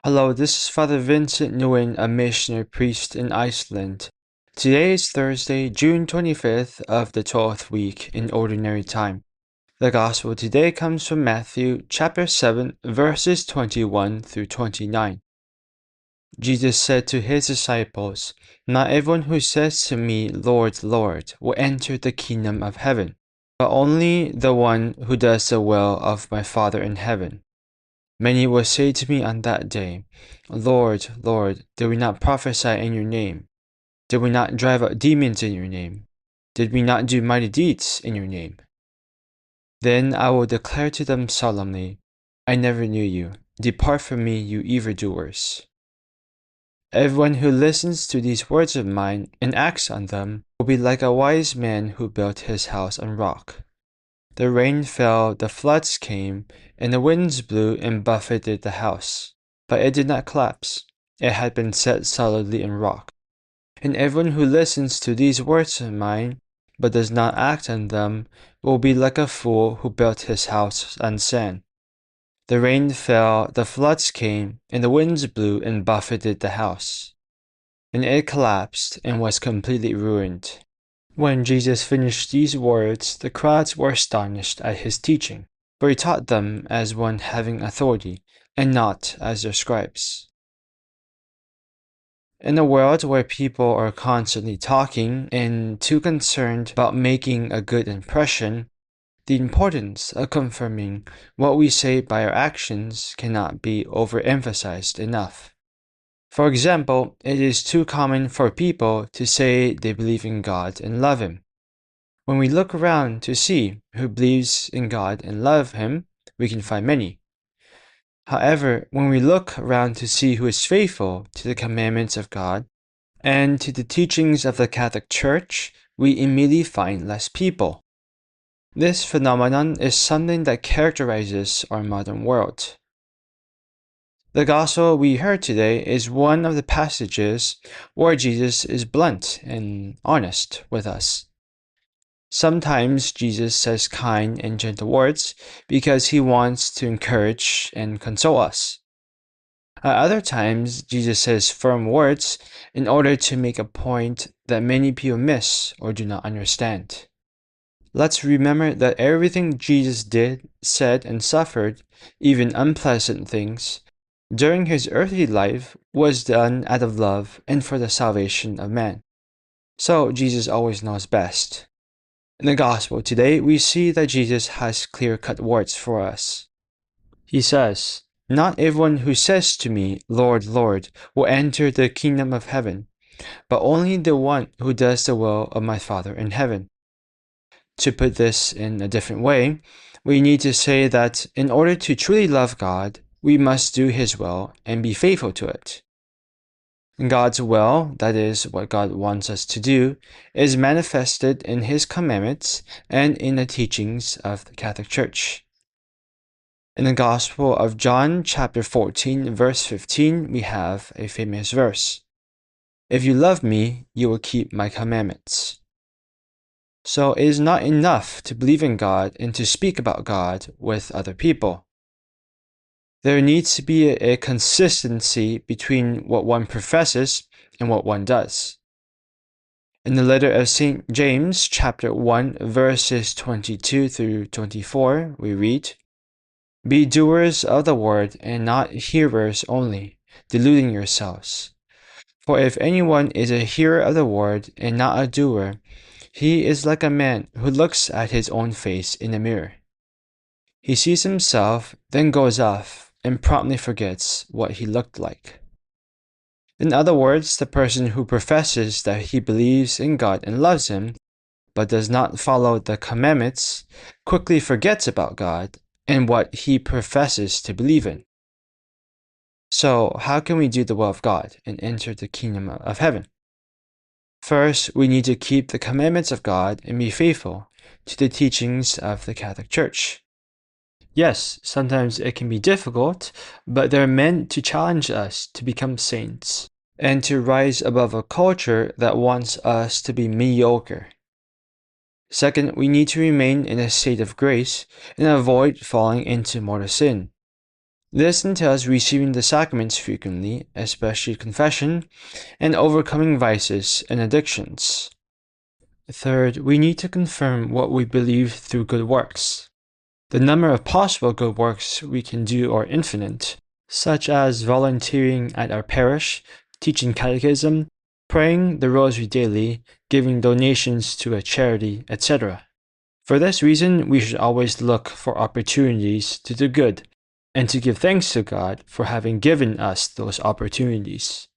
Hello, this is Father Vincent Nguyen, a missionary priest in Iceland. Today is Thursday, June 25th of the 12th week in Ordinary Time. The Gospel today comes from Matthew chapter 7, verses 21 through 29. Jesus said to his disciples, "Not everyone who says to me, 'Lord, Lord,' will enter the kingdom of heaven, but only the one who does the will of my Father in heaven. Many will say to me on that day, 'Lord, Lord, did we not prophesy in your name? Did we not drive out demons in your name? Did we not do mighty deeds in your name?' Then I will declare to them solemnly, 'I never knew you. Depart from me, you evildoers.' Everyone who listens to these words of mine and acts on them will be like a wise man who built his house on rock. The rain fell, the floods came, and the winds blew and buffeted the house. But it did not collapse. It had been set solidly in rock. And everyone who listens to these words of mine, but does not act on them, will be like a fool who built his house on sand. The rain fell, the floods came, and the winds blew and buffeted the house. And it collapsed and was completely ruined." When Jesus finished these words, the crowds were astonished at his teaching, for he taught them as one having authority, and not as their scribes. In a world where people are constantly talking and too concerned about making a good impression, the importance of confirming what we say by our actions cannot be overemphasized enough. For example, it is too common for people to say they believe in God and love Him. When we look around to see who believes in God and love Him, we can find many. However, when we look around to see who is faithful to the commandments of God and to the teachings of the Catholic Church, we immediately find less people. This phenomenon is something that characterizes our modern world. The gospel we heard today is one of the passages where Jesus is blunt and honest with us. Sometimes Jesus says kind and gentle words because he wants to encourage and console us. At other times, Jesus says firm words in order to make a point that many people miss or do not understand. Let's remember that everything Jesus did, said, and suffered, even unpleasant things, during his earthly life was done out of love and for the salvation of man. So Jesus always knows best. In the Gospel today, we see that Jesus has clear-cut words for us. He says, "Not everyone who says to me, 'Lord, Lord,' will enter the kingdom of heaven, but only the one who does the will of my Father in heaven." To put this in a different way, we need to say that in order to truly love God, we must do His will and be faithful to it. God's will, that is, what God wants us to do, is manifested in His commandments and in the teachings of the Catholic Church. In the Gospel of John, chapter 14, verse 15, we have a famous verse. "If you love me, you will keep my commandments." So it is not enough to believe in God and to speak about God with other people. There needs to be a consistency between what one professes and what one does. In the letter of St. James, chapter 1, verses 22 through 24, we read, "Be doers of the word and not hearers only, deluding yourselves. For if anyone is a hearer of the word and not a doer, he is like a man who looks at his own face in a mirror. He sees himself, then goes off and promptly forgets what he looked like." In other words, the person who professes that he believes in God and loves Him, but does not follow the commandments, quickly forgets about God and what he professes to believe in. So, how can we do the will of God and enter the kingdom of heaven? First, we need to keep the commandments of God and be faithful to the teachings of the Catholic Church. Yes, sometimes it can be difficult, but they're meant to challenge us to become saints and to rise above a culture that wants us to be mediocre. Second, we need to remain in a state of grace and avoid falling into mortal sin. This entails receiving the sacraments frequently, especially confession, and overcoming vices and addictions. Third, we need to confirm what we believe through good works. The number of possible good works we can do are infinite, such as volunteering at our parish, teaching catechism, praying the rosary daily, giving donations to a charity, etc. For this reason, we should always look for opportunities to do good, and to give thanks to God for having given us those opportunities.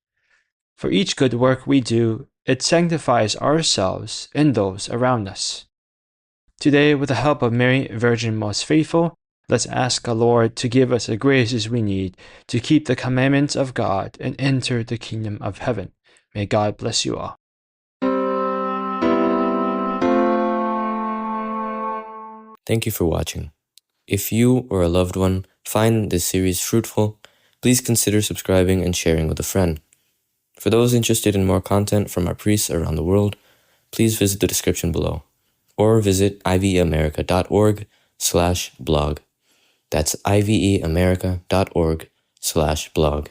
For each good work we do, it sanctifies ourselves and those around us. Today, with the help of Mary, Virgin most faithful, let's ask our Lord to give us the graces we need to keep the commandments of God and enter the kingdom of heaven. May God bless you all. Thank you for watching. If you or a loved one find this series fruitful, please consider subscribing and sharing with a friend. For those interested in more content from our priests around the world, please visit the description below or visit iveamerica.org/blog. That's iveamerica.org/blog.